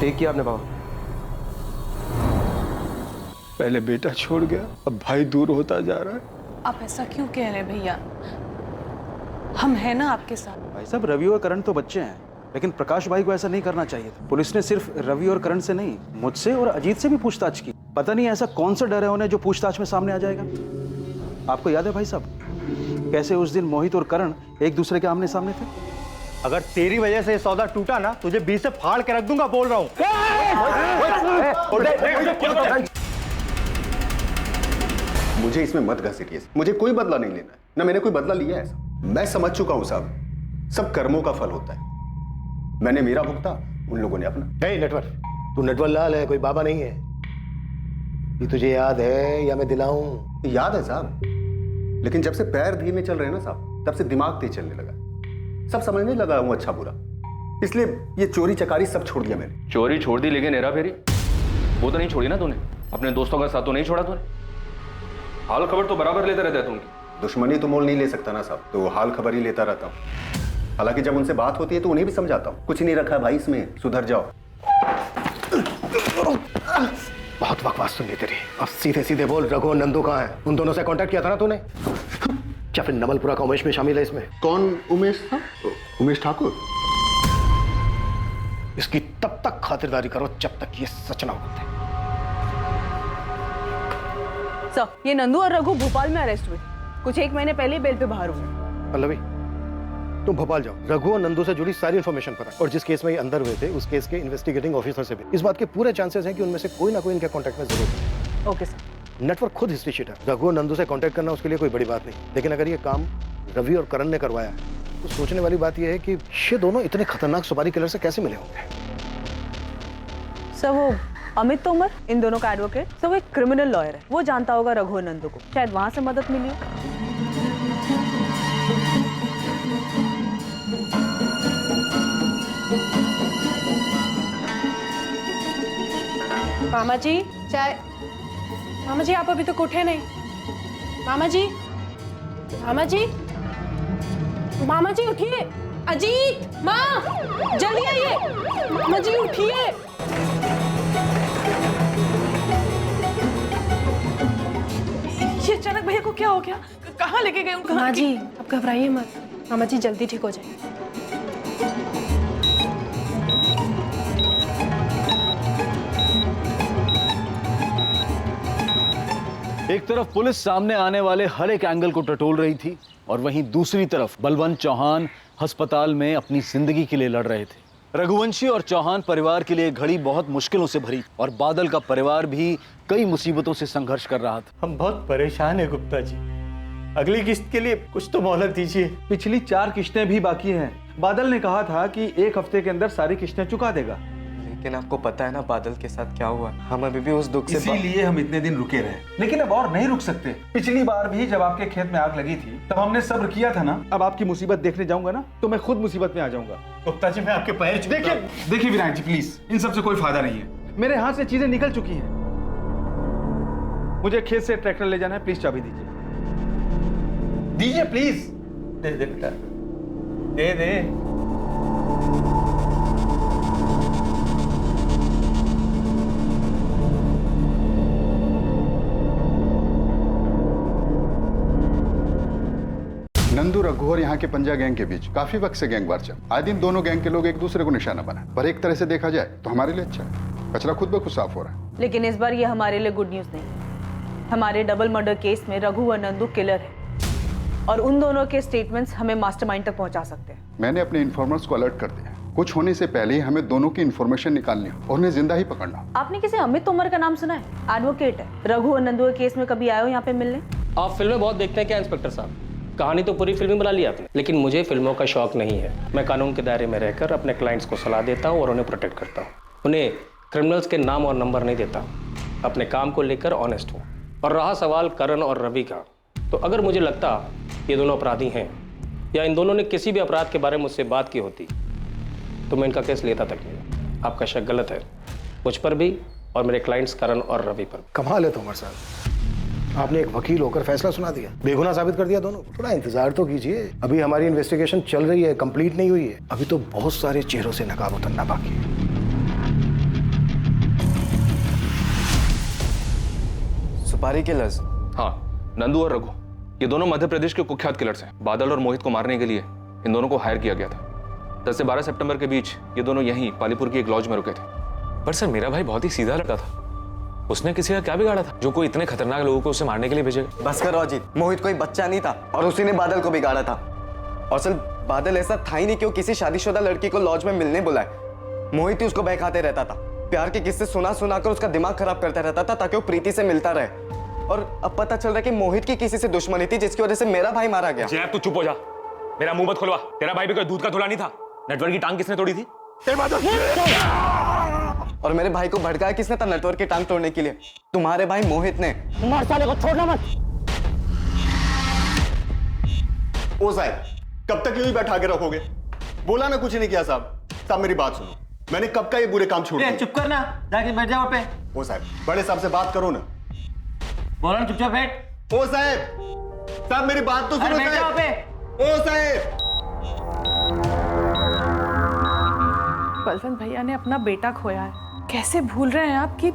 Take किया आपने बाबा? पहले बेटा छोड़ गया, अब भाई दूर होता जा रहा है। आप ऐसा क्यों कह रहे हैं भैया? हम हैं ना आपके साथ। भाई साहब, रवि और करण तो बच्चे हैं, लेकिन प्रकाश भाई को ऐसा नहीं करना चाहिए था। पुलिस ने सिर्फ रवि और करण से नहीं, मुझसे और अजीत से भी पूछताछ की। पता नहीं ऐसा कौन सा डर है उन्हें जो पूछताछ में सामने आ जाएगा। आपको याद है भाई साहब, कैसे उस दिन मोहित और करण एक दूसरे के आमने सामने थे? अगर तेरी वजह से ये सौदा टूटा ना, तुझे बीच से फाड़ के रख दूंगा, बोल रहा हूँ। मुझे इसमें मत घसीटिए। मुझे कोई बदला नहीं लेना है, ना मैंने कोई बदला लिया है ऐसा। मैं समझ चुका हूं साहब, सब कर्मों का फल होता है। मैंने मेरा भुगता, उन लोगों ने अपना। हे नटवर, तू नटवर लाल है, कोई बाबा नहीं है। ये तुझे याद है या मैं दिलाऊं? याद है साहब, लेकिन जब से पैर धीमे चल रहे हैं ना साहब, तब से दिमाग तेज चलने लगा। सब समझने लगा हूं अच्छा बुरा, इसलिए ये चोरी चकारी सब छोड़ दिया मैंने। चोरी छोड़ दी, लेकिन हेरा फेरी वो तो नहीं छोड़ी ना तूने। अपने दोस्तों का साथ तो नहीं छोड़ा तूने। हाल खबर तो बराबर लेता रहता है तुम। दुश्मनी तो मोल नहीं ले सकता ना साहब, तो हाल खबर ही लेता रहता हूँ। हालांकि जब उनसे बात होती है तो उन्हें भी समझाता हूँ, कुछ नहीं रखा भाई इसमें, सुधर जाओ। बहुत बकवास सुन ली तेरी। अब सीधे सीधे बोल, रघु और नंदू कहाँ है? उन दोनों से कांटेक्ट किया था ना तूने? क्या फिर नमलपुरा का उमेश में शामिल है इसमें? कौन उमेश था? उमेश ठाकुर। इसकी तब तक खातिरदारी करो जब तक ये सच ना होते। सर, ये नंदू और रघु भोपाल में अरेस्ट हुए। कुछ 1 महीने पहले बेल पे बाहर हुए। पल्लवी, तुम भोपाल जाओ, रघु और नंदू से जुड़ी सारी इन्फॉर्मेशन पता, और जिस केस में ये अंदर हुए थे उस केस के इन्वेस्टिगेटिंग ऑफिसर से भी। इस बात के पूरे चांसेस हैं कि उनमें से कोई ना कोई इनके कांटेक्ट में जरूर है। Okay sir. नेटवर्क खुद हिस्ट्री शीट है। रघु और नंदू से कांटेक्ट करना उसके लिए कोई बड़ी बात नहीं, लेकिन अगर ये काम रवि और करण ने करवाया है तो सोचने वाली बात यह है कि ये दोनों इतने खतरनाक सुपारी किलर से कैसे मिले होंगे। सर, वो अमित तोमर, इन दोनों का एडवोकेट, सर वो एक क्रिमिनल लॉयर है। वो जानता होगा रघु और नंदू को, शायद वहां से मदद मिली हो। मामा जी चाय। मामा जी आप अभी तक उठे नहीं। मामा जी, मामा जी, मामा जी उठिए। अजीत, माँ जल्दी आइए। मामा जी उठिए। ये अचानक भैया को क्या हो गया? कहाँ लेके गए उनको? मामा जी आप घबराइए मत, मामा जी जल्दी ठीक हो जाएंगे। एक तरफ पुलिस सामने आने वाले हर एक एंगल को टटोल रही थी, और वहीं दूसरी तरफ बलवंत चौहान अस्पताल में अपनी जिंदगी के लिए लड़ रहे थे। रघुवंशी और चौहान परिवार के लिए घड़ी बहुत मुश्किलों से भरी, और बादल का परिवार भी कई मुसीबतों से संघर्ष कर रहा था। हम बहुत परेशान हैं गुप्ता जी, अगली किस्त के लिए कुछ तो मोहलत दीजिए। पिछली 4 किस्तें भी बाकी हैं। बादल ने कहा था कि 1 हफ्ते के अंदर सारी किस्तें चुका देगा। लेकिन आपको पता है ना बादल के साथ क्या हुआ। हम अभी भी उस दुख से इसीलिए हम इतने दिन रुके रहे, लेकिन अब और नहीं रुक सकते। पिछली बार भी जब आपके खेत में आग लगी थी तब हमने सब्र किया था ना। अब आपकी मुसीबत देखने जाऊंगा ना तो मैं खुद मुसीबत में आ जाऊंगा। गुप्ता जी मैं आपके पैर छूता हूं। देखिए विनायक जी प्लीज, इन सब से कोई फायदा नहीं है। मेरे हाथ से चीजें निकल चुकी हैं। मुझे खेत से ट्रैक्टर ले जाना है, प्लीज चाबी दीजिए। दीजिए प्लीज। दे दे बेटा, दे दे। नंदू, रघु और यहाँ के पंजा गैंग के बीच काफी वक्त से गैंग वार चल। आए दिन दोनों गैंग के लोग एक दूसरे को निशाना बनाए, पर एक तरह से देखा जाए तो हमारे लिए अच्छा है। कचरा खुद ब खुद साफ हो रहा है। लेकिन इस बार ये हमारे लिए गुड न्यूज नहीं है। हमारे डबल मर्डर केस में रघु और नंदू किलर है, और उन दोनों के स्टेटमेंट्स हमें मास्टरमाइंड तक पहुंचा सकते हैं। मैंने अपने इन्फॉर्मर्स को अलर्ट कर दिया। कुछ होने से पहले ही हमें दोनों की इन्फॉर्मेशन निकालनी और उन्हें जिंदा ही पकड़ना। आपने किसी अमित तोमर का नाम सुना है? एडवोकेट है, रघु और नंदू के केस में कभी आए हो यहाँ पे मिलने? आप फिल्में बहुत देखते हैं क्या इंस्पेक्टर साहब? कहानी तो पूरी फिल्म बना ली आपने, लेकिन मुझे फिल्मों का शौक नहीं है। मैं कानून के दायरे में रहकर अपने क्लाइंट्स को सलाह देता हूँ और उन्हें प्रोटेक्ट करता हूँ। उन्हें क्रिमिनल्स के नाम और नंबर नहीं देता। अपने काम को लेकर ऑनेस्ट हूँ। और रहा सवाल करण और रवि का, तो अगर मुझे लगता ये दोनों अपराधी हैं या इन दोनों ने किसी भी अपराध के बारे में मुझसे बात की होती तो मैं इनका केस लेता तक नहीं। आपका शक गलत है, मुझ पर भी और मेरे क्लाइंट्स करण और रवि पर। कमाल है तोमर साहब, आपने एक वकील होकर फैसला सुना दिया, बेगुनाह साबित कर दिया दोनों। थोड़ा इंतजार तो कीजिए, अभी हमारी इन्वेस्टिगेशन चल रही है, कंप्लीट नहीं हुई है। अभी तो बहुत सारे चेहरों से नकाब उतरना बाकी है। सुपारी किलर्स? हाँ, नंदू और रघु, ये दोनों मध्य प्रदेश के कुख्यात किलर्स हैं। बादल और मोहित को मारने के लिए इन दोनों को हायर किया गया था। 10 से 12 सितंबर के बीच ये दोनों यहीं पालीपुर की एक लॉज में रुके थे। पर सर मेरा भाई बहुत ही सीधा लड़का था, उसने किसी का क्या बिगाड़ा था जो कोई इतने खतरनाक लोगों को उसे मारने के लिए भेजेगा? बस करो अजीत, मोहित कोई बच्चा नहीं था और उसी ने बादल को बिगाड़ा था। और सिर्फ बादल ऐसा था ही नहीं कि वो किसी शादीशुदा लड़की को लॉज में मिलने बुलाए। मोहित ही उसको बहकाते रहता था, प्यार के किस्से सुना कर उसका दिमाग खराब करता रहता था ताकि वो प्रीति से मिलता रहे। और अब पता चल रहा है कि मोहित की किसी से दुश्मनी थी जिसकी वजह से मेरा भाई मारा गया। जैब तू चुप हो जा, मेरा मुंह मत खुलवा। तेरा भाई भी कोई दूध का धुला नहीं था। नेटवर्क की टांग किसने तोड़ी थी? और मेरे भाई को भड़काया किसने था नेटवर्क की टांग तोड़ने के लिए? तुम्हारे भाई मोहित ने। तुम्हारे साले को छोड़ना मत। ओ साहब, कब तक यूं ही बैठा के रखोगे? बोला ना कुछ नहीं किया साहब। साहब मेरी बात सुनो, मैंने कब का ये बुरे काम छोड़ दिए? चुप करना, जाके बैठ जाओ पे। ओ साहब, बड़े साहब से बात करो ना। बोला ना चुपचाप बैठ। ओ साहब, साहब मेरी बात तो सुनो बैठ जाओ पे। ओ साहब, बलवंत भैया ने अपना बेटा खोया है, कैसे भूल रहे हैं आप कि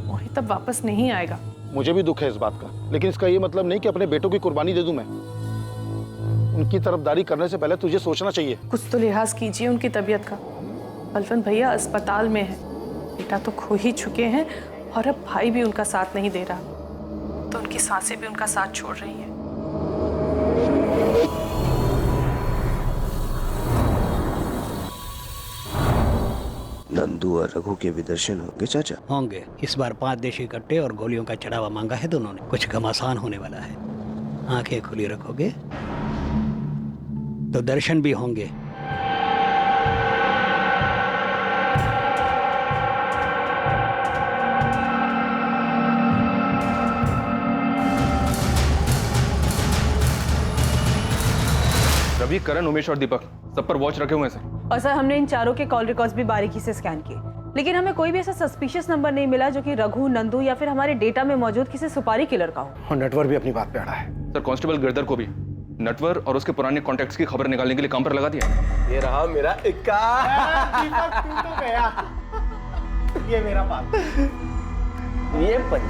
मोहित अब वापस नहीं आएगा? मुझे भी दुख है इस बात का, लेकिन इसका ये मतलब नहीं कि अपने बेटों की कुर्बानी दे दूं मैं। उनकी तरफदारी करने से पहले तुझे सोचना चाहिए। कुछ तो लिहाज कीजिए उनकी तबीयत का। बलवंत भैया अस्पताल में है, बेटा तो खो ही चुके हैं और अब भाई भी उनका साथ नहीं दे रहा, तो उनकी सांसें भी उनका साथ छोड़ रही हैं। नंदू और रघु के भी दर्शन होंगे चाचा? होंगे। इस बार 5 देशी कट्टे और गोलियों का चढ़ावा मांगा है दोनों ने। कुछ घमासान होने वाला है। आंखें खुली रखोगे तो दर्शन भी होंगे। रवि, करण, उमेश और दीपक सब पर वॉच रखे हुए हैं सर। और सर हमने इन चारों के कॉल रिकॉर्ड्स भी बारीकी से स्कैन किए, लेकिन हमें कोई भी ऐसा सस्पिशियस नंबर नहीं मिला जो कि रघु, नंदू या फिर हमारे डेटा में मौजूद किसी सुपारी किलर का हो। और नेटवर्क भी अपनी बात पे अड़ा है। सर, कांस्टेबल गिरधर को भी नटवर और उसके पुराने कॉन्टैक्ट्स की खबर निकालने के लिए काम पर लगा दिया। ये रहा मेरा इक्का। तू तो गया। ये मेरा बात। ये पंच।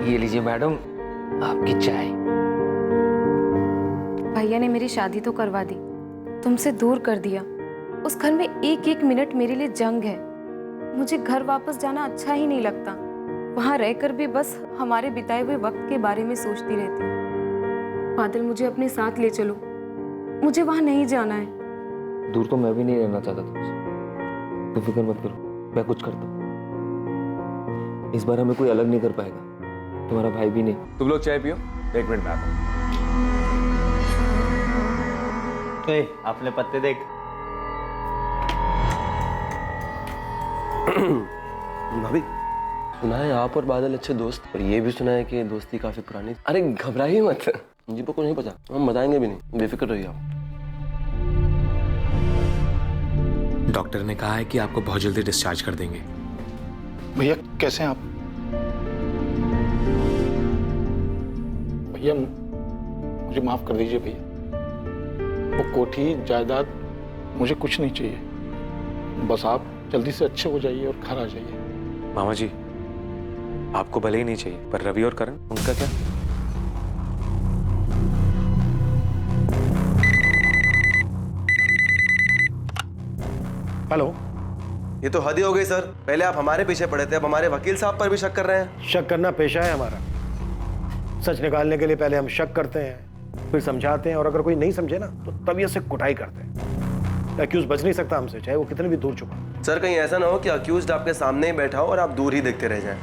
ये लीजिए मैडम आपकी चाय। भैया ने मेरी शादी तो करवा दी, तुमसे दूर कर दिया। उस घर में एक एक मिनट मेरे लिए जंग है। मुझे घर वापस जाना अच्छा ही नहीं लगता। वहाँ रहकर भी बस हमारे बिताए हुए वक्त के बारे में सोचती रहती हूँ। बादल, मुझे अपने साथ ले चलो, मुझे वहाँ नहीं जाना है। दूर तो मैं भी नहीं रहना चाहता तुमसे, तुम फिक्र मत करो, मैं कुछ करता हूँ। इस बार हमें कोई अलग नहीं कर पाएगा, तुम्हारा भाई भी नहीं। तुम लोग चाय पियो, 1 मिनट में आता हूं। अपने पत्ते देख। भाभी, सुना है आप और बादल अच्छे दोस्त, और ये भी सुना है कि दोस्ती काफी पुरानी। अरे घबराइए मत, मुझे को नहीं पता, हम बताएंगे भी नहीं, बेफिक्र रहिए आप। डॉक्टर ने कहा है कि आपको बहुत जल्दी डिस्चार्ज कर देंगे। भैया कैसे हैं आप? भैया मुझे माफ कर दीजिए भैया। वो कोठी जायदाद मुझे कुछ नहीं चाहिए, बस आप जल्दी से अच्छे हो जाइए और घर आ जाइए। मामा जी, आपको भले ही नहीं चाहिए, पर रवि और करण, उनका क्या? हेलो। ये तो हद ही हो गई सर। पहले आप हमारे पीछे पड़े थे, अब हमारे वकील साहब पर भी शक कर रहे हैं। शक करना पेशा है हमारा। सच निकालने के लिए पहले हम शक करते हैं, फिर समझाते हैं, और अगर कोई नहीं समझे ना तो तभी से कुटाई करते हैं। एक्यूज बच नहीं सकता हमसे, चाहे वो कितने भी दूर छुपा। सर कहीं ऐसा ना हो कि अक्यूज्ड आपके सामने ही बैठा हो और आप दूर ही देखते रह जाएं।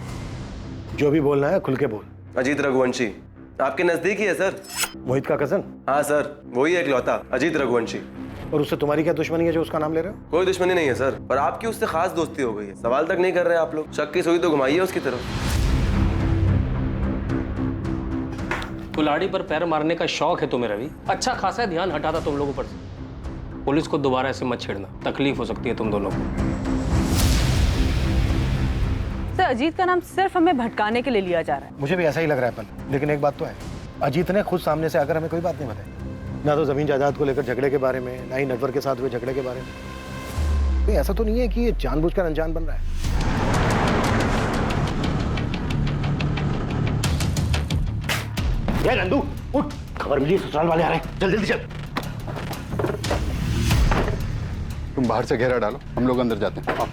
जो भी बोलना है खुल के बोल। अजीत रघुवंशी आपके नजदीक ही है सर। मोहित का कजन? हाँ सर, वही एक लौता अजीत रघुवंशी। और उससे तुम्हारी क्या दुश्मनी है जो उसका नाम ले रहे हो? कोई दुश्मनी नहीं है सर, पर आपकी उससे खास दोस्ती हो गई है। सवाल तक नहीं कर रहे आप लोग। शक की सुई तो घुमाइए उसकी तरफ। कुल्हाड़ी पर पैर मारने का शौक है तुम्हें रवि? अच्छा खासा ध्यान हटाता तुम लोगों पर से। पुलिस को दोबारा ऐसे मत छेड़ना, तकलीफ हो सकती है तुम दोनों को। सर है अजीत का नाम सिर्फ हमें भटकाने के लिए लिया जा रहा है। मुझे भी ऐसा ही लग रहा है पल, लेकिन एक बात तो है, अजीत ने खुद सामने से आकर हमें कोई बात नहीं बताई, ना तो जमीन जायदाद को लेकर झगड़े के बारे में, ना ही नटवर के साथ हुए झगड़े के बारे में। तो ऐसा तो नहीं है कि ये जानबूझकर अनजान बन रहा है। ये नंदू उठ, खबर मिली ससुराल वाले आ रहे हैं, जल्दी जल्दी चल। तुम बाहर से घेरा डालो, हम लोग अंदर जाते हैं। आओ।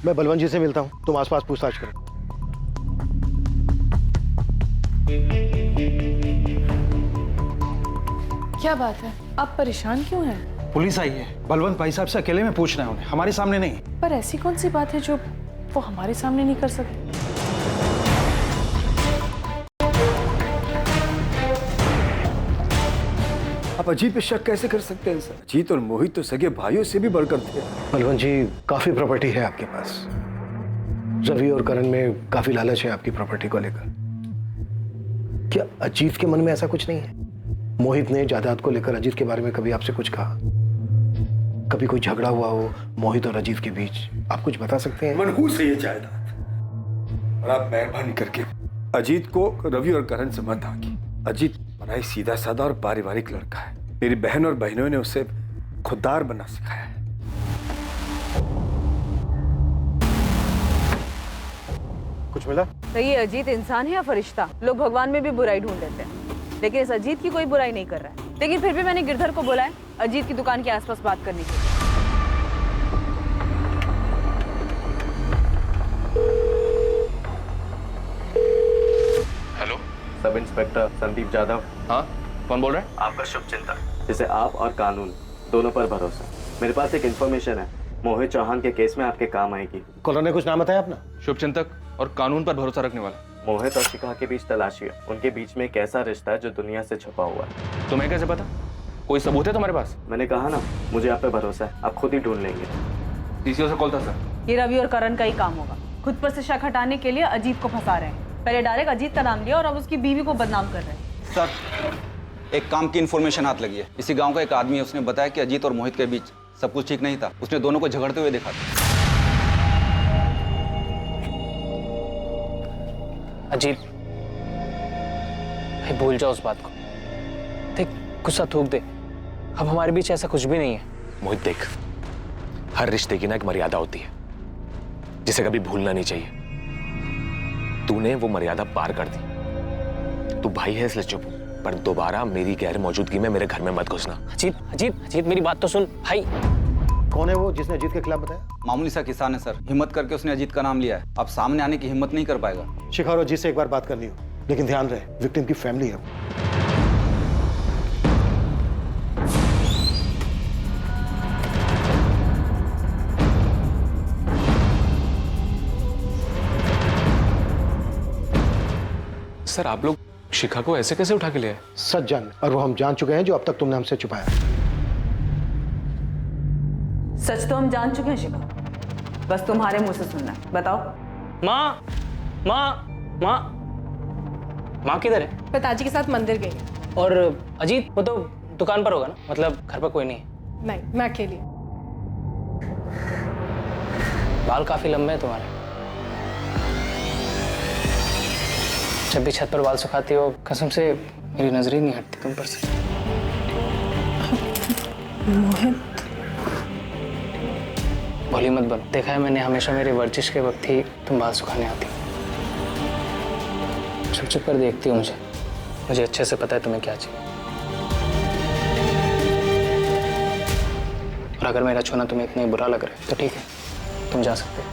मैं बलवंत जी से मिलता हूँ, तुम आसपास पूछताछ करो। क्या बात है, आप परेशान क्यों हैं? पुलिस आई है, बलवंत भाई साहब से अकेले में पूछना है उन्हें, हमारे सामने नहीं। पर ऐसी कौन सी बात है जो वो हमारे सामने नहीं कर सकते? आप अजीत पे शक कैसे कर सकते हैं सर? अजीत और मोहित तो सगे भाइयों से भी बढ़कर थे। बलवंत जी, काफी प्रॉपर्टी है आपके पास, रवि और करण में काफी लालच है आपकी प्रॉपर्टी को लेकर। क्या अजीत के मन में ऐसा कुछ नहीं है? मोहित ने जायदाद को लेकर अजीत के बारे में कभी आपसे कुछ कहा? कभी कोई झगड़ा हुआ हो मोहित और अजीत के बीच? आप कुछ बता सकते हैं? मनहूस है ये जायदाद, और आप मेहरबानी करके अजीत को रवि और करण से मत आकी। अजीत बड़ा ही सीधा साधा और पारिवारिक लड़का है। मेरी बहन और बहनों ने उसे खुददार बनना सिखाया है। कुछ मिला? तो ये अजीत इंसान है या फरिश्ता? लोग भगवान में भी बुराई ढूंढ लेते हैं, लेकिन इस अजीत की कोई बुराई नहीं कर रहा है। लेकिन फिर भी मैंने गिरधर को बोला है अजीत की दुकान के आसपास बात करने के लिए। Hello, sub inspector Sandeep Jadhav. हाँ, कौन बोल रहे हैं? आपका शुभचिंतक, जिसे आप और कानून दोनों पर भरोसा। मेरे पास एक इन्फॉर्मेशन है, मोहित चौहान के केस में आपके काम आएगी। कॉलर ने कुछ नाम बताया अपना? शुभचिंतक और कानून पर भरोसा रखने वाला। मोहित और शिखा के बीच तलाशी है, उनके बीच में एक ऐसा रिश्ता है जो दुनिया से छुपा हुआ है। तुम्हें कैसे पता? कोई सबूत है तुम्हारे पास? मैंने कहा ना, मुझे आप पे भरोसा है, आप खुद ही ढूंढ लेंगे। डीसीओ से कॉल था सर। ये रवि और करण का ही काम होगा, खुद पर से शक हटाने के लिए अजीत को फंसा रहे हैं। पहले डायरेक्ट अजीत का नाम लिया और अब उसकी बीवी को बदनाम कर रहे हैं। सर, एक काम की इन्फॉर्मेशन हाथ लगी है। इसी गांव का एक आदमी है, उसने बताया कि अजीत और मोहित के बीच सब कुछ ठीक नहीं था। उसने दोनों को झगड़ते हुए देखा था। अजीत भाई, भूल जाओ उस बात को। देख, गुस्सा थूक दे, अब हमारे बीच ऐसा कुछ भी नहीं है। मोहित देख, हर रिश्ते की ना एक मर्यादा होती है जिसे कभी भूलना नहीं चाहिए। तूने वो मर्यादा पार कर दी। तू भाई है इसलिए चुप, पर दोबारा मेरी गैर मौजूदगी में मेरे घर में मत घुसना। अजीत अजीत अजीत, मेरी बात तो सुन भाई। कौन है वो जिसने अजीत के खिलाफ बताया? मामूली सा किसान है सर, हिम्मत करके उसने अजीत का नाम लिया है। अब सामने आने की हिम्मत नहीं कर पाएगा। शिखा और अजीत से एक बार बात करनी हो, लेकिन ध्यान रहे विक्टिम की फैमिली है। सर, आप लोग शिखा को ऐसे कैसे उठा के ले आए? सच जान, और वो हम जान चुके हैं जो अब तक तुमने हमसे छुपाया। सच तो हम जान चुके हैं शिखा, बस तुम्हारे मुंह से सुनना है। बताओ। माँ माँ माँ माँ किधर है? पिताजी के साथ मंदिर गई है। और अजीत, वो तो दुकान पर होगा ना, मतलब घर पर कोई नहीं है? नहीं, मैं अकेली। बाल काफी लंबे हैं तुम्हारे। जब भी छत पर बाल सुखाती हो, कसम से मेरी नजर ही नहीं हटती तुम पर से। मोहित, भोली मत बनो। देखा है मैंने, हमेशा मेरी वर्जिश के वक्त ही तुम बाल सुखाने आती। छुप छुप कर देखती हो मुझे अच्छे से पता है तुम्हें क्या चाहिए। और अगर मेरा छूना तुम्हें इतना ही बुरा लग रहा है तो ठीक है, तुम जा सकते हो।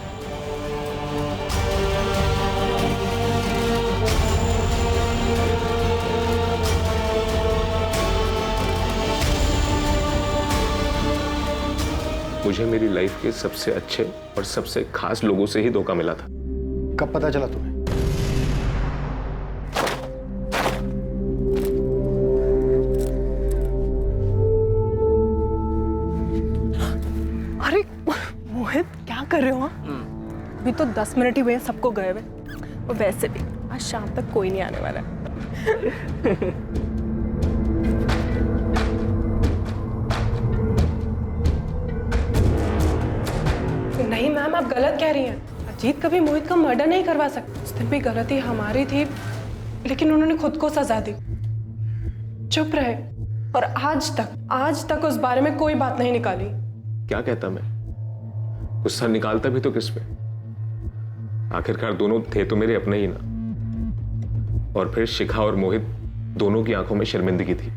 मुझे मेरी लाइफ के सबसे अच्छे और सबसे खास लोगों से ही धोखा मिला था। कब पता चला तुम्हें? अरे मोहित, क्या कर रहे हो? अभी तो 10 मिनट ही हुए हैं सबको गए हुए, और वैसे भी आज शाम तक कोई नहीं आने वाला है। नहीं मैम, आप गलत कह रही हैं। अजीत कभी मोहित का मर्डर नहीं करवा सकते। उस दिन भी गलती हमारी थी, लेकिन उन्होंने खुद को सजा दी। चुप रहे, और आज तक उस बारे में कोई बात नहीं निकाली। क्या कहता मैं? गुस्सा निकालता भी तो किस पे? आखिरकार दोनों थे तो मेरे अपने ही ना। और फिर शिखा और मोहित दोनों की आंखों में शर्मिंदगी थी,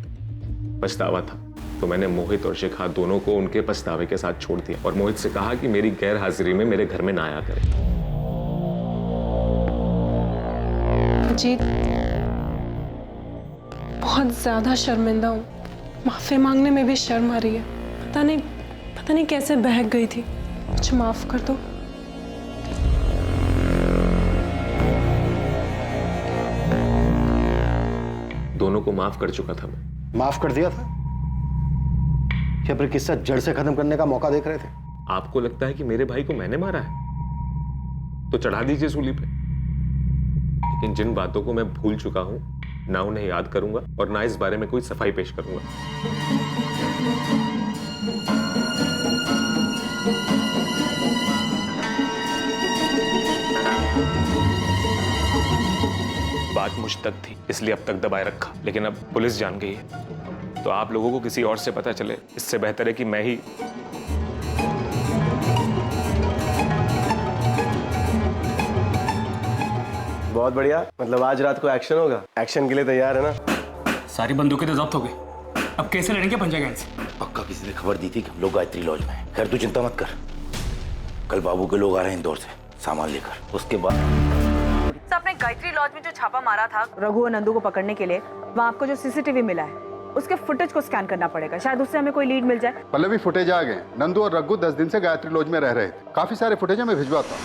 पछतावा था। तो मैंने मोहित और शिखा दोनों को उनके पछतावे के साथ छोड़ दिया और मोहित से कहा कि मेरी गैर हाजिरी में मेरे घर में ना आया करे। अजीत, बहुत ज्यादा शर्मिंदा हूँ। माफी मांगने में भी शर्म आ रही है। पता नहीं कैसे बहक गई थी। मुझे माफ कर दो। दोनों को माफ कर चुका था मैं। माफ कर दिया था या फिर किस्सा जड़ से खत्म करने का मौका देख रहे थे? आपको लगता है कि मेरे भाई को मैंने मारा है तो चढ़ा दीजिए सूली पे। लेकिन जिन बातों को मैं भूल चुका हूं, ना उन्हें याद करूंगा और ना इस बारे में कोई सफाई पेश करूंगा। बात मुझ तक थी इसलिए अब तक दबाए रखा, लेकिन अब पुलिस जान गई है तो आप लोगों को किसी और से पता चले, इससे बेहतर है कि मैं ही। बहुत बढ़िया, मतलब आज रात को एक्शन होगा। एक्शन के लिए तैयार है ना? सारी बंदूकें तो जब्त हो गई, अब कैसे लड़ेंगे पंजा गैंग से? पक्का किसी ने खबर दी थी कि हम लोग गायत्री लॉज में हैं। खैर तू चिंता मत कर, कल बाबू के लोग आ रहे हैं इंदौर से सामान लेकर। उसके बाद आपने गायत्री लॉज में जो छापा मारा था रघु और नंदू को पकड़ने के लिए, वहाँ आपको जो सीसीटीवी मिला है उसके फुटेज को स्कैन करना पड़ेगा, शायद उससे हमें कोई लीड मिल जाए। पहले भी फुटेज आ गए। नंदू और रघु 10 दिन से गायत्री लॉज में रह रहे थे। काफी सारे फुटेज मैं भिजवाता हूँ।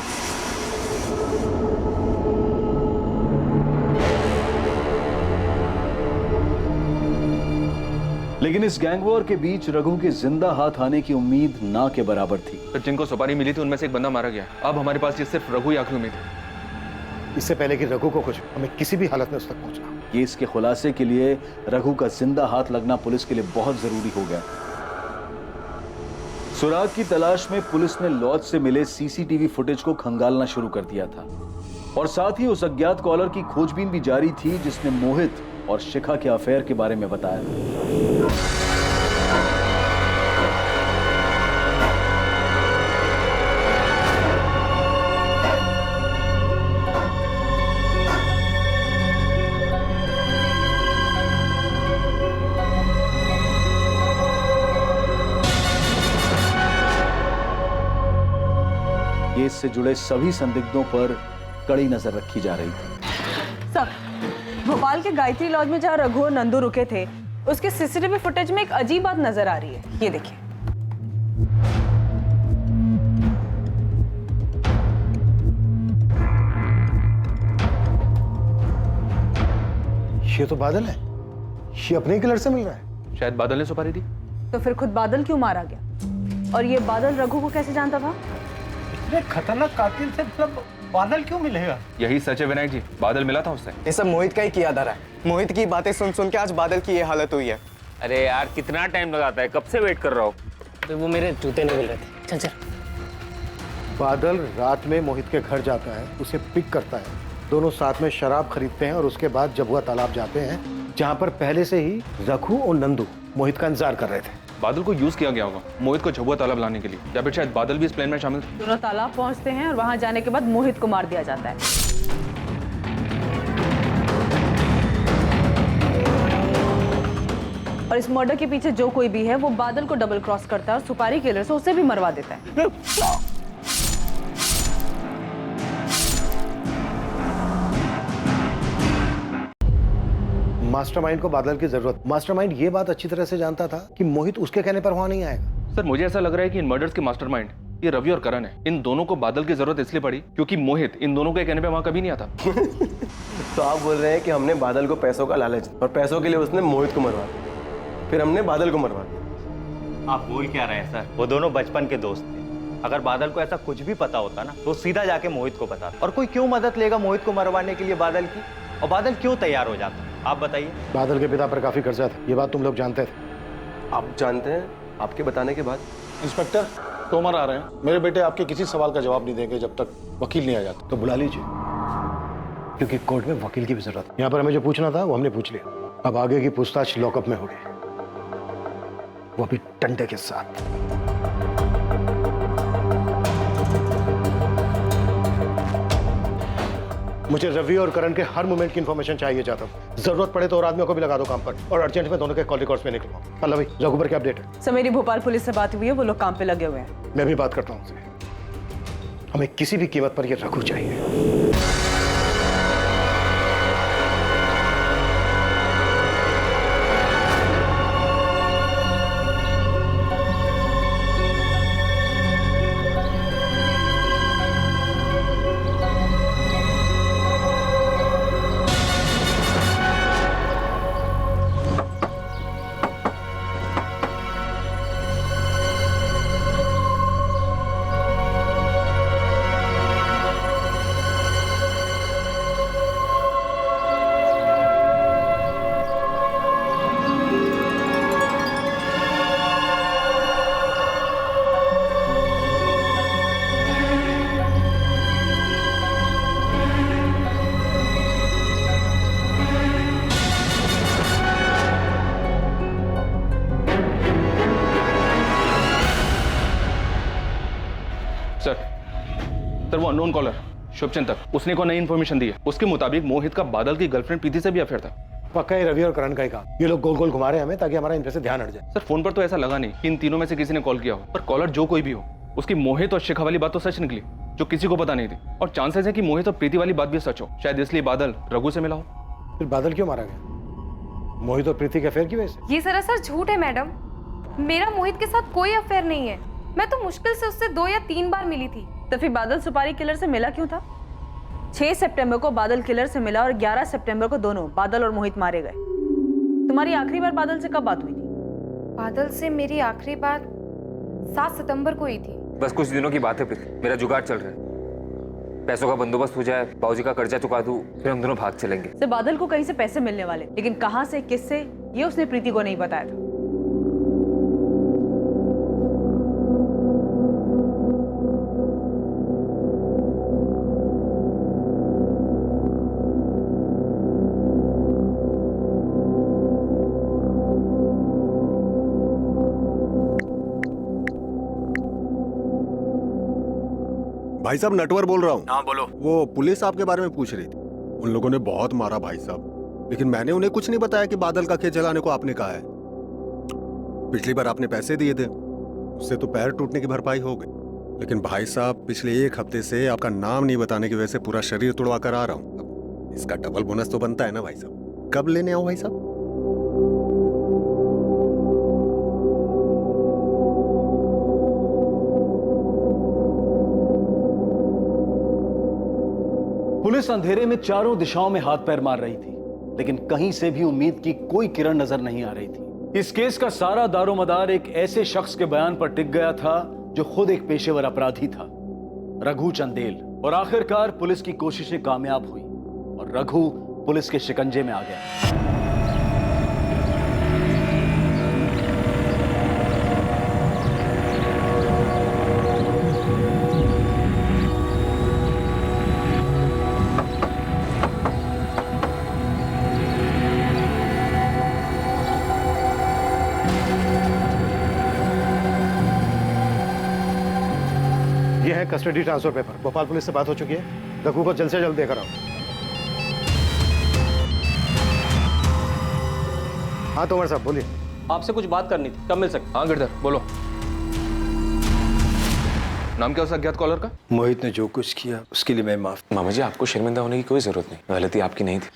लेकिन इस गैंग वॉर के बीच रघु के जिंदा हाथ आने की उम्मीद ना के बराबर थी। तो जिनको सुपारी मिली थी उनमें से एक बंदा मारा गया। अब हमारे पास ये सिर्फ रघु ही आखिरी उम्मीद है। इससे पहले कि रघु को कुछ, हमें किसी भी हालत में उस तक पहुंचना। केस के खुलासे के लिए रघु का जिंदा हाथ लगना पुलिस के लिए बहुत जरूरी हो गया। सुराग की तलाश में पुलिस ने लॉज से मिले सीसीटीवी फुटेज को खंगालना शुरू कर दिया था और साथ ही उस अज्ञात कॉलर की खोजबीन भी जारी थी जिसने मोहित और शिखा के अफेयर के बारे में बताया। केस से जुड़े सभी संदिग्धों पर कड़ी नजर रखी जा रही थी। सर, भोपाल के गायत्री लॉज में जहाँ रघु और नंदू रुके थे उसके सीसीटीवी फुटेज में एक अजीब बात नजर आ रही है। ये देखिए। ये तो बादल है। ये अपने किलर से मिल रहा है। शायद बादल ने सुपारी दी। तो फिर खुद बादल क्यों मारा गया? और ये बादल रघु को कैसे जानता था? इतने खतरनाक कातिल से मतलब बादल क्यों मिलेगा? यही सच है विनायक जी, बादल मिला था उससे। ये सब मोहित का ही किया धरा है। मोहित की बातें सुन सुन के आज बादल की ये हालत हुई है। अरे यार कितना टाइम लगाता है, कब से वेट कर रहा हूँ। तो वो मेरे जूते नहीं मिल रहे थे। चल चल। बादल रात में मोहित के घर जाता है, उसे पिक करता है, दोनों साथ में शराब खरीदते हैं और उसके बाद जबुआ तालाब जाते हैं जहाँ पर पहले से ही रघु और नंदू मोहित का इंतजार कर रहे थे। बादल को यूज किया गया होगा मोहित को झबुआ तालाब लाने के लिए, या फिर शायद बादल भी इस प्लान में शामिल थे। दोनों तालाब पहुंचते हैं और वहां जाने के बाद मोहित को मार दिया जाता है। और इस मर्डर के पीछे जो कोई भी है वो बादल को डबल क्रॉस करता है और सुपारी किलर से उसे भी मरवा देता है। मास्टरमाइंड को बादल की जरूरत। मास्टरमाइंड ये बात अच्छी तरह से जानता था कि मोहित उसके कहने पर वहां नहीं आएगा। सर मुझे ऐसा लग रहा है कि इन मर्डर्स के मास्टरमाइंड ये रवि और करण है। इन दोनों को बादल की जरूरत इसलिए पड़ी क्योंकि मोहित इन दोनों के कहने पे वहां कभी नहीं आता। तो आप बोल रहे हैं कि हमने बादल को पैसों का लालच और पैसों के लिए उसने मोहित को मरवा दिया, फिर हमने बादल को मरवा दिया। आप बोल क्या रहे हैं सर? वो दोनों बचपन के दोस्त थे। अगर बादल को ऐसा कुछ भी पता होता ना तो सीधा जाके मोहित को बताता। और कोई क्यों मदद लेगा मोहित को मरवाने के लिए बादल की? और बादल क्यों तैयार हो जाता? आप बताइए। बादल के पिता पर काफी कर्जा था, ये बात तुम लोग जानते थे। आप जानते हैं आपके बताने के बाद? इंस्पेक्टर तोमर आ रहे हैं। मेरे बेटे आपके किसी सवाल का जवाब नहीं देंगे जब तक वकील नहीं आ जाता। तो बुला लीजिए, क्योंकि कोर्ट में वकील की भी जरूरत है। यहाँ पर हमें जो पूछना था वो हमने पूछ लिया। अब आगे की पूछताछ लॉकअप में होगी, वो भी डंडे के साथ। मुझे रवि और करण के हर मोमेंट की इंफॉर्मेशन चाहिए चाहता हूँ। जरूरत पड़े तो और आदमियों को भी लगा दो काम पर, और अर्जेंट में दोनों के कॉल रिकॉर्ड्स में निकलवाओ। अल्लाह भाई, रघु पर क्या अपडेट है? सर मेरी भोपाल पुलिस से बात हुई है, वो लोग काम पे लगे हुए हैं। मैं भी बात करता हूँ उनसे। हमें किसी भी कीमत पर ये रघु चाहिए। सर वो अननोन कॉलर शुभचिंतक, उसने को नई इन्फॉर्मेशन दी है। उसके मुताबिक मोहित का बादल की गर्लफ्रेंड प्रीति से भी अफेयर था। पक्का ही रवि और करण का ही काम। ये लोग गोल गोल घुमा रहे हैं हमें ताकि हमारा इन पे से ध्यान हट जाए। सर फोन पर तो ऐसा लगा नहीं कि इन तीनों में से किसी ने कॉल किया हो, पर कॉलर जो कोई भी हो, उसकी मोहित और शिखा वाली बात तो सच निकली जो किसी को पता नहीं थी। और चांसेस है कि मोहित और प्रीति वाली बात भी सच हो, शायद इसलिए बादल रघु से मिला हो। फिर बादल क्यों मारा गया? मोहित और प्रीति के अफेयर की वजह से? ये सरासर झूठ है मैडम। मेरा मोहित के साथ कोई अफेयर नहीं है। मैं तो मुश्किल से उससे 2 या 3 बार मिली थी। तो फिर बादल सुपारी किलर से मिला क्यों था? 6 सितंबर को बादल किलर से मिला और 11 सितंबर को दोनों बादल और मोहित मारे गए। तुम्हारी आखिरी बार बादल से कब बात हुई थी? बादल से मेरी आखिरी बात 7 सितंबर को हुई थी। बस कुछ दिनों की बात है प्रीति, मेरा जुगाड़ चल रहा है। पैसों का बंदोबस्त हो जाए, बाबूजी का कर्जा चुका दूं, फिर हम दोनों भाग चलेंगे। से बादल को कहीं से पैसे मिलने वाले, लेकिन कहां से, किससे, ये उसने प्रीति को नहीं बताया था। भाई साहब नटवर बोल रहा हूँ। हाँ बोलो। वो पुलिस आपके बारे में पूछ रही थी। उन लोगों ने बहुत मारा भाई साहब, लेकिन मैंने उन्हें कुछ नहीं बताया कि बादल का खेत जलाने को आपने कहा है। पिछली बार आपने पैसे दिए थे, उससे तो पैर टूटने की भरपाई हो गई, लेकिन भाई साहब पिछले 1 हफ्ते से आपका नाम नहीं बताने की वजह से पूरा शरीर तोड़वा कर आ रहा हूँ। अब इसका डबल बोनस तो बनता है ना भाई साहब। कब लेने आओ भाई साहब? पुलिस अंधेरे में चारों दिशाओं में हाथ पैर मार रही थी, लेकिन कहीं से भी उम्मीद की कोई किरण नजर नहीं आ रही थी। इस केस का सारा दारोमदार एक ऐसे शख्स के बयान पर टिक गया था जो खुद एक पेशेवर अपराधी था, रघु चंदेल। और आखिरकार पुलिस की कोशिशें कामयाब हुई और रघु पुलिस के शिकंजे में आ गया। ये है custody transfer paper. Bhopal police से बात हो चुकी है, रघु को जल्द से जल्द देकर आओ। हाँ तोमर साहब बोलिए। आपसे कुछ बात करनी थी, कब मिल सकते? हाँ गिरधर बोलो। नाम क्या उस अज्ञात कॉलर का? मोहित ने जो कुछ किया उसके लिए मैं माफ। मामा जी आपको शर्मिंदा होने की कोई जरूरत नहीं, गलती आपकी नहीं थी।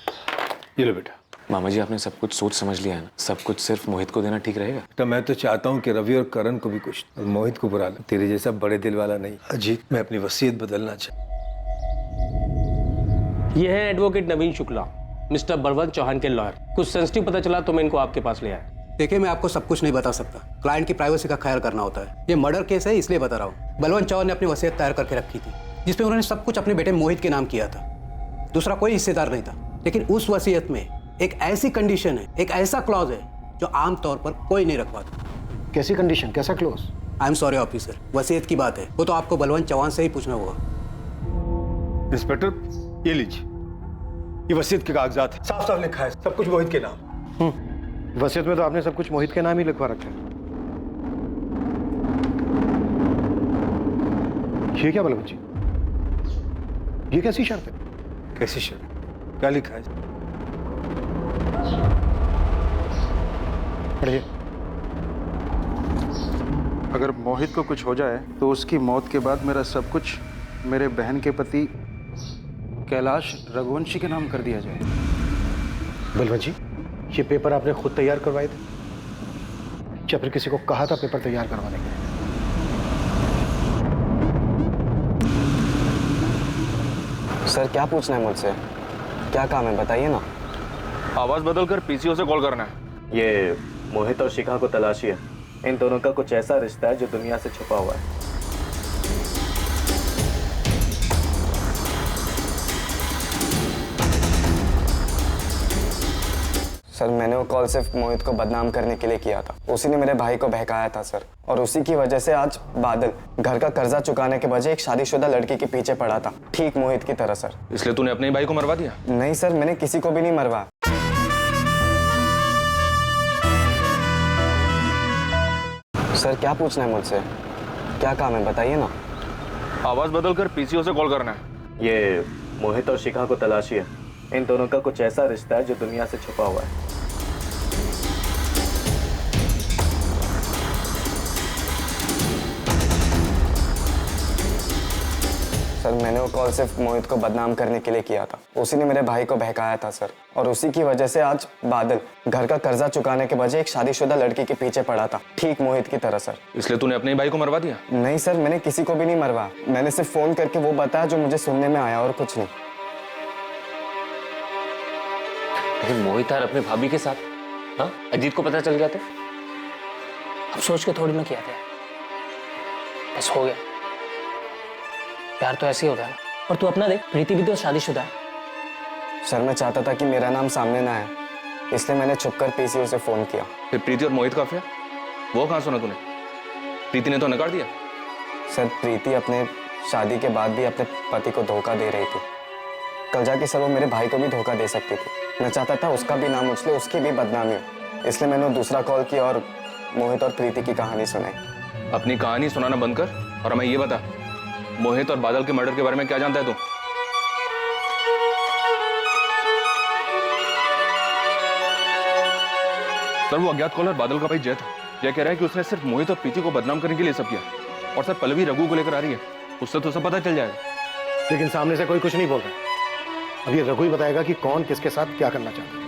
ये लो बेटा, मामा जी आपने सब कुछ सोच समझ लिया है ना, सब कुछ सिर्फ मोहित को देना ठीक रहेगा? तो मैं तो चाहता हूँ कि रवि और करण को भी कुछ, और मोहित को बुरा लगे। तेरे जैसा बड़े दिल वाला नहीं। अजीत, मैं अपनी वसीयत बदलना चाहता। ये है एडवोकेट नवीन शुक्ला, मिस्टर बलवंत चौहान के लॉयर। कुछ सेंसिटिव पता चला तो मैं इनको आपके पास ले आया। देखिए, मैं आपको सब कुछ नहीं बता सकता, क्लाइंट की प्राइवेसी का ख्याल करना होता है। ये मर्डर केस है इसलिए बता रहा हूँ। बलवंत चौहान ने अपनी वसीयत तैयार करके रखी थी जिसमें उन्होंने सब कुछ अपने बेटे मोहित के नाम किया था। दूसरा कोई हिस्सेदार नहीं था, लेकिन उस वसीयत में एक ऐसी कंडीशन है, एक ऐसा क्लॉज है जो आमतौर पर कोई नहीं रखवाता। कैसी कंडीशन, कैसा clause? I am sorry officer, वसीयत की बात है, वो तो आपको बलवंत चौहान से ही पूछना होगा। इंस्पेक्टर, ये लीजिए, ये वसीयत के कागजात है, साफ साफ लिखा है सब कुछ मोहित के नाम। वसीयत में तो आपने सब कुछ मोहित के नाम ही लिखवा रखा है। ये क्या बलवंत जी, ये कैसी शर्त है? कैसी शर्त? क्या लिखा है? पढ़िए। अगर मोहित को कुछ हो जाए तो उसकी मौत के बाद मेरा सब कुछ मेरे बहन के पति कैलाश रघुवंशी के नाम कर दिया जाए। बलवंत जी, ये पेपर आपने खुद तैयार करवाए थे या फिर किसी को कहा था पेपर तैयार करवाने के लिए? सर क्या पूछना है मुझसे? क्या काम है बताइए ना। आवाज बदलकर पीसीओ से कॉल करना है। ये मोहित और शिखा को तलाशी है। इन दोनों का कुछ ऐसा रिश्ता है जो दुनिया से छुपा हुआ है। सर मैंने वो कॉल सिर्फ मोहित को बदनाम करने के लिए किया था। उसी ने मेरे भाई को बहकाया था सर, और उसी की वजह से आज बादल घर का कर्जा चुकाने के बजाय एक शादीशुदा लड़की के पीछे पड़ा था, ठीक मोहित की तरह सर। इसलिए तूने अपने ही भाई को मरवा दिया? नहीं सर, मैंने किसी को भी नहीं मरवाया। सर क्या पूछना है मुझसे? क्या काम है बताइए ना। आवाज बदलकर पीसीओ से कॉल करना है। ये मोहित और शिखा को तलाशी है। इन दोनों का कुछ ऐसा रिश्ता है जो दुनिया से छुपा हुआ है। सर मैंने वो कॉल सिर्फ मोहित को बदनाम करने के लिए किया था। उसी ने मेरे भाई को बहकाया था सर, और उसी की वजह से आज बादल घर का कर्जा चुकाने के बजाय एक शादीशुदा लड़की के पीछे पड़ा था, ठीक मोहित की तरह सर। इसलिए तूने अपने ही भाई को मरवा दिया? नहीं सर, मैंने किसी को भी नहीं मरवाया। मैंने सिर्फ फोन करके वो बताया जो मुझे सुनने में आया, और कुछ नहीं। लेकिन मोहित यार अपने भाभी के साथ, हाँ, अजीत को पता चल गया तो? अब सोच के थोड़ी ना किया था, बस हो गया। प्यार तो ऐसे ही होता है ना। और तू अपना देख, प्रीति भी तो शादीशुदा है। सर मैं चाहता था कि मेरा नाम सामने ना आए, इसलिए मैंने छुपकर पीसीओ से फोन किया। फिर प्रीति और मोहित का अफेयर, वो कहाँ सुना तूने? प्रीति ने तो नकार दिया। सर प्रीति अपने शादी के बाद भी अपने पति को धोखा दे रही थी। कल जाके सर वो मेरे भाई को भी धोखा दे सकती थी। मैं चाहता था उसका भी नाम उछले, उसकी भी बदनामी हो, इसलिए मैंने दूसरा कॉल किया और मोहित और प्रीति की कहानी सुनाई। अपनी कहानी सुनाना बंद कर और हमें ये बता, मोहित और बादल के मर्डर के बारे में क्या जानता है तू? सर वो अज्ञात कॉलर बादल का भाई जय था। जय कह रहा है कि उसने सिर्फ मोहित और प्रीति को बदनाम करने के लिए सब किया। और सर पल्लवी रघु को लेकर आ रही है, उससे तो सब पता चल जाएगा। लेकिन सामने से कोई कुछ नहीं बोल रहा। अब ये रघु ही बताएगा कि कौन किसके साथ क्या करना चाहता है।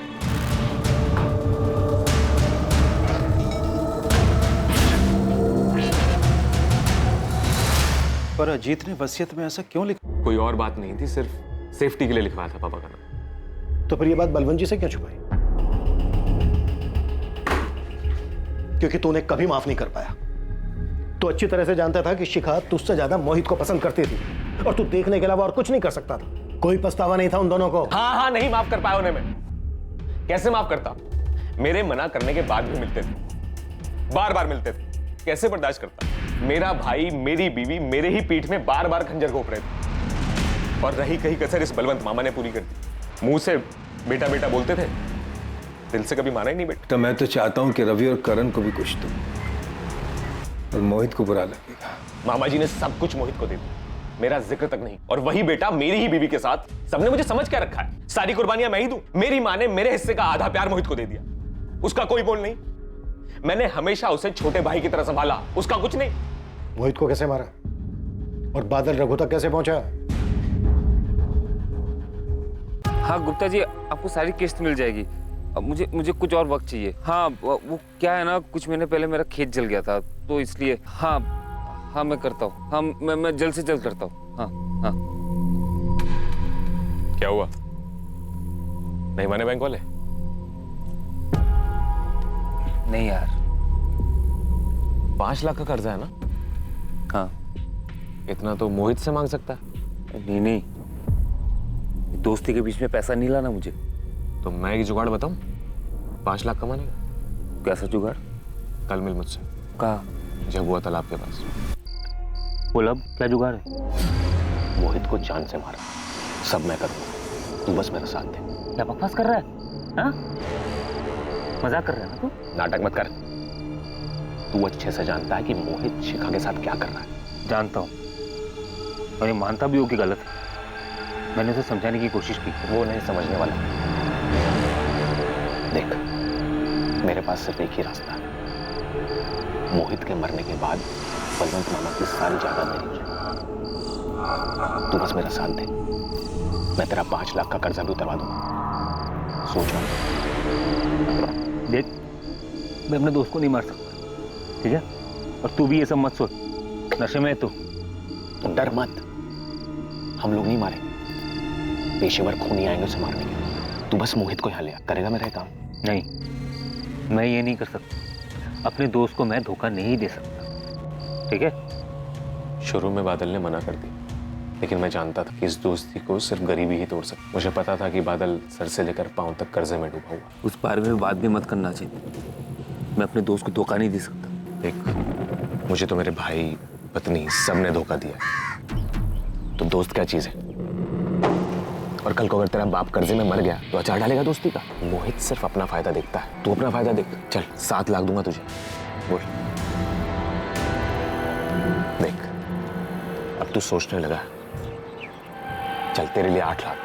पर अजीत ने वसीयत में ऐसा क्यों लिखा? कोई और बात नहीं थी, सिर्फ सेफ्टी के लिए लिखवाया था पापा का नाम। तो फिर ये बात बलवंत जी से क्यों छुपाई? क्योंकि तूने कभी माफ नहीं कर पाया। तू अच्छी तरह से जानता था कि शिखा तुझसे ज्यादा मोहित को पसंद करती थी, और तू देखने के अलावा और कुछ नहीं कर सकता था। कोई पछतावा नहीं था उन दोनों को। हाँ, नहीं माफ कर पाया उन्हें मैं। कैसे माफ करता? मेरे मना करने के बाद भी मिलते थे, बार बार मिलते थे। कैसे बर्दाश्त करता? मेरा भाई, मेरी बीवी मेरे ही पीठ में बार बार खंजर घोंप रहे थे, और रही कहीं कसर इस बलवंत मामा ने पूरी कर दी। मुंह से बेटा बेटा बोलते थे, दिल से कभी माना ही नहीं बेटा। तो मैं तो चाहता हूं कि रवि और करण को भी कुछ दो, और मोहित को बुरा लगेगा। मामा जी ने सब कुछ मोहित को दे दिया, मेरा जिक्र तक नहीं। और वही बेटा मेरी ही बीवी के साथ, सबने मुझे समझ क्या रखा है? सारी कुर्बानियां मैं ही दूं? मेरी मां ने मेरे हिस्से का आधा प्यार मोहित को दे दिया, उसका कोई बोल नहीं। मैंने हमेशा उसे छोटे भाई की तरह संभाला, उसका कुछ नहीं। मोहित को कैसे मारा और बादल रघु तक कैसे पहुंचा? हाँ गुप्ता जी, आपको सारी किस्त मिल जाएगी। अब मुझे कुछ और वक्त चाहिए। हाँ वो क्या है ना, कुछ महीने पहले मेरा खेत जल गया था तो इसलिए। हाँ मैं करता हूँ। हाँ मैं जल्द से जल्द करता हूँ। हाँ। क्या हुआ? नहीं माने बैंक वाले? नहीं यार। 5 लाख का कर्जा है ना? हाँ। इतना तो मोहित से मांग सकता है। नहीं, दोस्ती के बीच में पैसा नहीं लाना मुझे। तो मैं एक जुगाड़ बताऊं? 5 लाख कमाने का। कैसा जुगाड़? कल मिल मुझसे। कहाँ? झबुआ तालाब के पास। बोल अब क्या जुगाड़ है? मोहित को जान से मारा, सब मैं करूंगा, तू बस मेरा साथ दे। क्या बकवास कर रहा है? हाँ? मजाक कर रहा है ना तू? नाटक मत कर। तू अच्छे से जानता है कि मोहित शिखा के साथ क्या कर रहा है। जानता हूँ और ये मानता भी हो कि गलत है। मैंने उसे समझाने की कोशिश की। वो नहीं समझने वाला। देख, मेरे पास सिर्फ एक ही रास्ता है। मोहित के मरने के बाद बलवंत मामा की सारी जायदाद मेरी हो जाए। तू बस मेरा साथ दे, मैं तेरा 5 लाख का कर्जा भी उतरवा दूंगा। सोच रहा। देख, मैं अपने दोस्त को नहीं मार सकता, ठीक है? और तू भी ये सब मत सोच, नशे में है तू। डर मत, हम लोग नहीं मारेंगे, पेशेवर खूनी आएंगे उसे मारने के लिए। तू बस मोहित को यहाँ ले आ, करेगा मेरा काम? नहीं, मैं ये नहीं कर सकता। अपने दोस्त को मैं धोखा नहीं दे सकता, ठीक है? शुरू में बादल ने मना कर दिया, लेकिन मैं जानता था कि इस दोस्ती को सिर्फ गरीबी ही तोड़ सकती। मुझे पता था कि बादल सर से लेकर पांव तक कर्जे में डूबा हुआ। उस बारे में बात भी मत करना चाहिए। मैं अपने दोस्त को धोखा नहीं दे सकता। देख, मुझे तो मेरे भाई, पत्नी, सब ने धोखा दिया। तो दोस्त क्या चीज है? और कल को अगर तेरा बाप कर्जे में मर गया तो अचार डालेगा दोस्ती का? मोहित सिर्फ अपना फायदा देखता है, तू अपना फायदा देख। चल 7 लाख दूंगा तुझे, बोल। देख, अब तू सोचने लगा। चल तेरे लिए 8 लाख।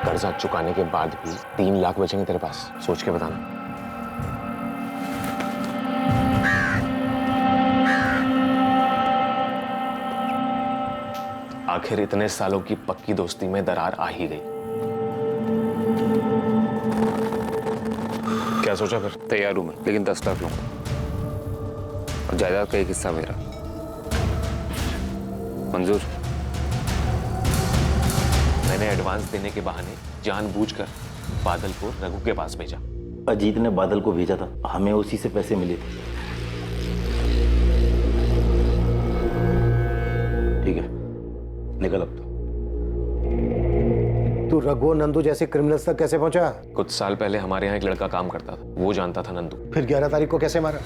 कर्जा चुकाने के बाद भी 3 लाख बचेंगे तेरे पास, सोच के बताना। आखिर इतने सालों की पक्की दोस्ती में दरार आ ही गई। क्या सोचा फिर? तैयार हूं मैं, लेकिन 10 लाख लूंगा और जायदाद का एक हिस्सा मेरा। मंजूर? मैंने एडवांस देने के बहाने जानबूझकर बादल को रघु के पास भेजा। अजीत ने बादल को भेजा था, हमें उसी से पैसे मिले थे। ठीक है, निकल अब तू रघु और नंदू जैसे क्रिमिनल्स तक कैसे पहुंचा? कुछ साल पहले हमारे यहाँ एक लड़का काम करता था, वो जानता था नंदू। फिर 11 तारीख को कैसे मारा?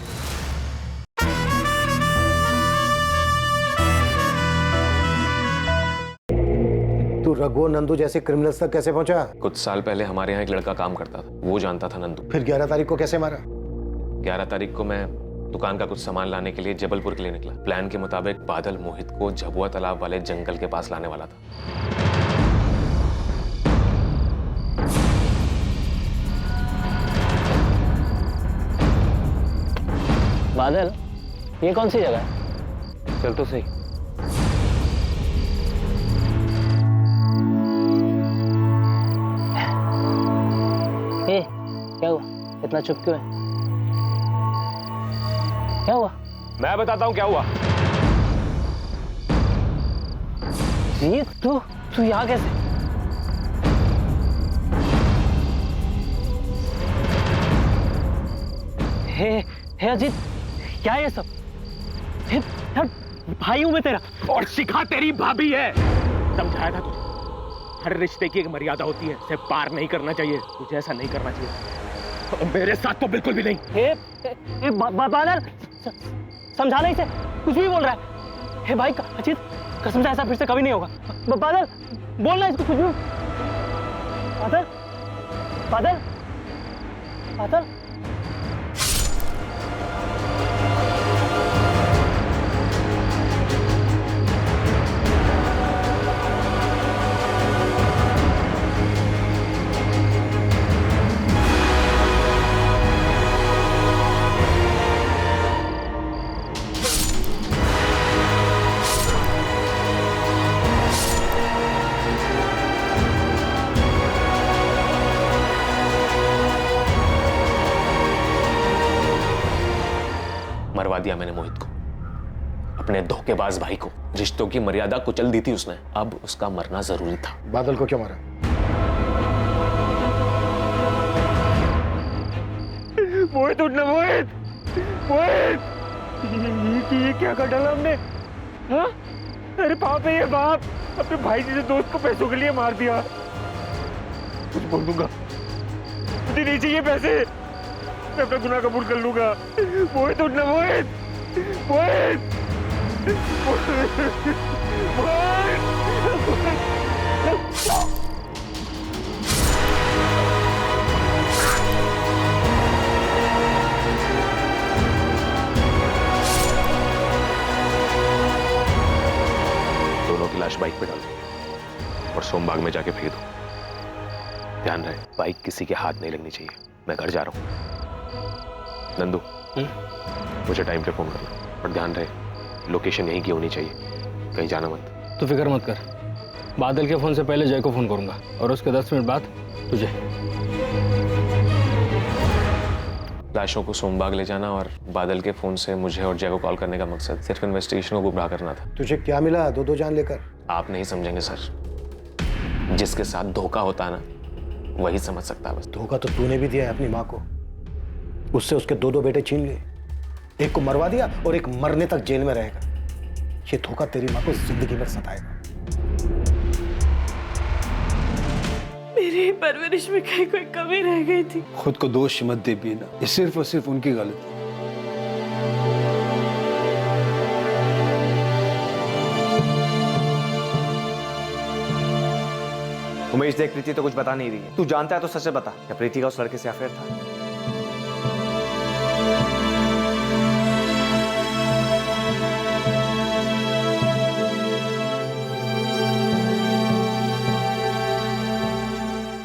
तू रघु और नंदू जैसे क्रिमिनल्स तक कैसे पहुंचा? कुछ साल पहले हमारे यहाँ एक लड़का काम करता था, वो जानता था नंदू। फिर 11 तारीख को कैसे मारा? 11 तारीख को मैं दुकान का कुछ सामान लाने के लिए जबलपुर के लिए निकला। प्लान के मुताबिक बादल मोहित को झबुआ तालाब वाले जंगल के पास लाने वाला था। बादल, ये कौन सी जगह है? चल तो सही। क्या हुआ? इतना चुप क्यों है? क्या हुआ? मैं बताता हूँ क्या हुआ। ये तू यहाँ कैसे? हे अजीत, क्या है ये सब? हे भाई हूं मैं तेरा। और शिखा तेरी भाभी है। समझाया था तुझे, हर रिश्ते की एक मर्यादा होती है, इसे पार नहीं करना चाहिए। तुझे ऐसा नहीं करना चाहिए, और मेरे साथ तो बिल्कुल भी नहीं। बादल, समझाना इसे, कुछ भी बोल रहा है। हे भाई अजीत, कसम से ऐसा फिर से कभी नहीं होगा। बादल, बोलना इसको कुछ भी। बादल, बादल, बादल। दिया मैंने मोहित को, अपने धोखेबाज भाई को। रिश्तों की मर्यादा कुचल दी थी उसने, अब उसका मरना जरूरी था। बादल को क्यों मारा? मोहित उठना, मोहित, मोहित, ये क्या कर डाला हमने? हाँ? अरे बाप है ये बाप, अपने भाई जैसे दोस्त को पैसों के लिए मार दिया। कुछ बोल दूंगा, मुझे नहीं चाहिए पैसे, मैं अपना गुनाह कबूल कर लूंगा। मोहित उठना, मोहित, मोहित, दोनों की लाश बाइक पे डाल दो और सोमबाग में जाके फेंक दो। ध्यान रहे बाइक किसी के हाथ नहीं लगनी चाहिए। मैं घर जा रहा हूँ। नंदू, मुझे टाइम पे फोन करना, पर ध्यान रहे लोकेशन यहीं की होनी चाहिए, कहीं जाना मत। तू फिक्र मत कर, बादल के फोन से पहले जय को फोन करूंगा और उसके 10 मिनट बाद तुझे। लाशों को सोमबाग ले जाना और बादल के फोन से मुझे और जय को कॉल करने का मकसद सिर्फ इन्वेस्टिगेशन को गुमराह करना था। तुझे क्या मिला दो जान लेकर? आप नहीं समझेंगे सर, जिसके साथ धोखा होता है ना वही समझ सकता है बस। धोखा तो तूने भी दिया है अपनी माँ को, उससे उसके 2 बेटे छीन लिए, एक को मरवा दिया और एक मरने तक जेल में रहेगा। ये धोखा तेरी माँ को जिंदगी भर सताएगा। मेरी परवरिश में कहीं कोई कमी रह गई थी। खुद को दोष मत दे बीना, ये सिर्फ और सिर्फ उनकी गलती। उमेश देख, प्रीति तो कुछ बता नहीं रही है। तू जानता है तो सच बता, क्या प्रीति का उस लड़के से अफेयर था?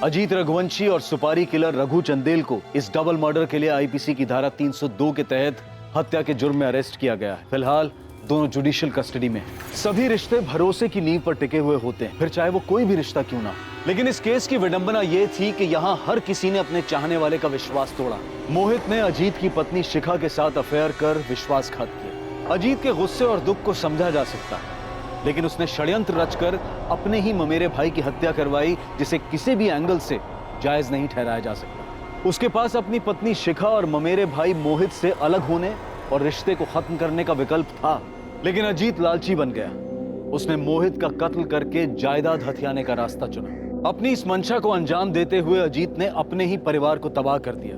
अजीत रघुवंशी और सुपारी किलर रघु चंदेल को इस डबल मर्डर के लिए आईपीसी की धारा 302 के तहत हत्या के जुर्म में अरेस्ट किया गया है। फिलहाल दोनों जुडिशियल कस्टडी में हैं। सभी रिश्ते भरोसे की नींव पर टिके हुए होते हैं, फिर चाहे वो कोई भी रिश्ता क्यों ना। लेकिन इस केस की विडंबना ये थी कि यहाँ हर किसी ने अपने चाहने वाले का विश्वास तोड़ा। मोहित ने अजीत की पत्नी शिखा के साथ अफेयर कर विश्वासघात किया। अजीत के गुस्से और दुख को समझा जा सकता है, लेकिन उसने षड्यंत्र रचकर अपने ही ममेरे भाई की हत्या करवाई, जिसे किसी भी एंगल से जायज नहीं ठहराया जा सकता। उसके पास अपनी पत्नी शिखा और ममेरे भाई मोहित से अलग होने और रिश्ते को खत्म करने का विकल्प था, लेकिन अजीत लालची बन गया। उसने मोहित का कत्ल करके जायदाद हथियाने का रास्ता चुना। अपनी इस मंशा को अंजाम देते हुए अजीत ने अपने ही परिवार को तबाह कर दिया।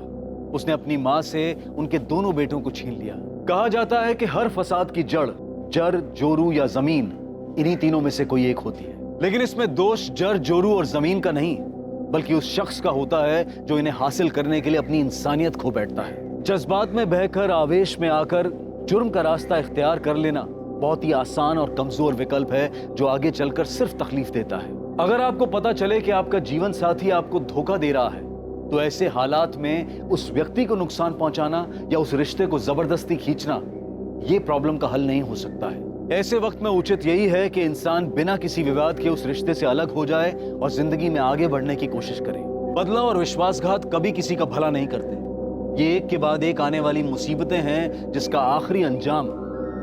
उसने अपनी मां से उनके दोनों बेटों को छीन लिया। कहा जाता है कि हर फसाद की जड़ जर, जोरू या जमीन, इन्हीं तीनों में से कोई एक होती है। लेकिन इसमें दोष जर, जोरू और जमीन का नहीं, बल्कि उस शख्स का होता है जो इन्हें हासिल करने के लिए अपनी इंसानियत खो बैठता है। जज्बात में बहकर, आवेश में आकर जुर्म का रास्ता इख्तियार कर लेना बहुत ही आसान और कमजोर विकल्प है, जो आगे चलकर सिर्फ तकलीफ देता है। अगर आपको पता चले कि आपका जीवन साथी आपको धोखा दे रहा है, तो ऐसे हालात में उस व्यक्ति को नुकसान पहुंचाना या उस रिश्ते को जबरदस्ती खींचना, ये प्रॉब्लम का हल नहीं हो सकता है। ऐसे वक्त में उचित यही है कि इंसान बिना किसी विवाद के उस रिश्ते से अलग हो जाए और जिंदगी में आगे बढ़ने की कोशिश करे। बदला और विश्वासघात कभी किसी का भला नहीं करते। ये एक के बाद एक आने वाली मुसीबतें हैं, जिसका आखिरी अंजाम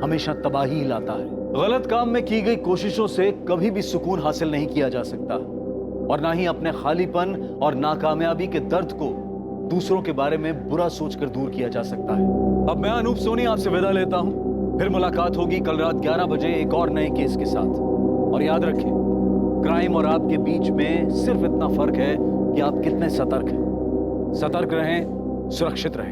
हमेशा तबाही लाता है। गलत काम में की गई कोशिशों से कभी भी सुकून हासिल नहीं किया जा सकता, और ना ही अपने खालीपन और नाकामयाबी के दर्द को दूसरों के बारे में बुरा सोचकर दूर किया जा सकता है। अब मैं अनूप सोनी आपसे विदा लेता हूं। फिर मुलाकात होगी कल रात 11 बजे एक और नए केस के साथ। और याद रखें, क्राइम और आपके बीच में सिर्फ इतना फर्क है कि आप कितने सतर्क हैं। सतर्क रहें, सुरक्षित रहें।